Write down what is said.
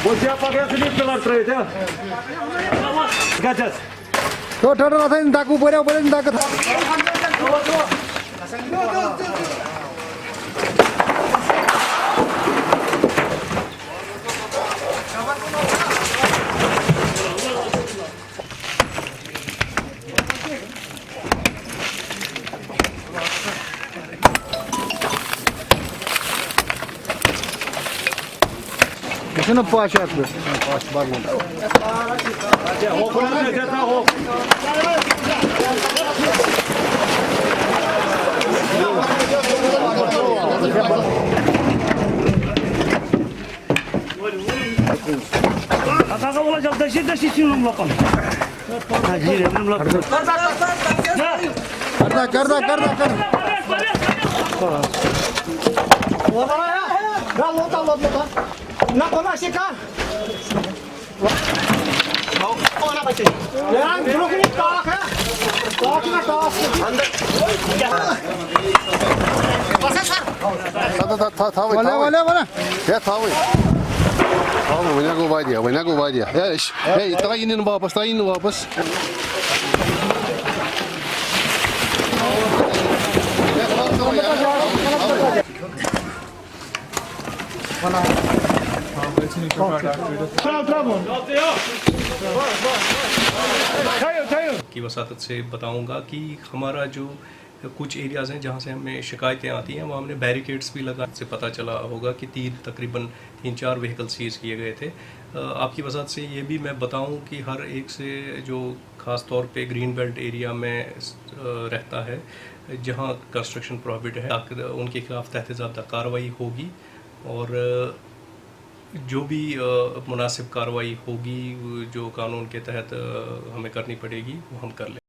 Вот siapa yang sini keluar terus ya? Gajas. Tuh, rasain daku boleh daku. Şunu poğaça atıyor. Poğaça var mı? Kakak olacak da şey sinum lapan. Hadi sinum lapan. Karda. Na kona sika. Kona bache. Yaran dulu kini talak है. Talak ना talak. अंदर. Basa sar. Валя. Ya tabii. Tamam, bana go vai dia. Ya iş. Hey, try inin वापस. की वसातत से बताऊंगा कि हमारा जो कुछ एरियाज़ हैं जहाँ से हमें शिकायतें आती हैं वहाँ हमने बैरिकेड्स भी लगा से पता चला होगा कि तकरीबन 3-4 व्हीकल सीज किए गए थे। आपकी वसात से ये भी मैं बताऊं कि हर एक से जो ख़ास तौर पे ग्रीन बेल्ट एरिया में रहता है जहाँ कंस्ट्रक्शन प्रोहिबिट है उनके खिलाफ तहत कार्रवाई होगी और जो भी मुनासिब कार्रवाई होगी जो कानून के तहत हमें करनी पड़ेगी वो हम कर लेंगे।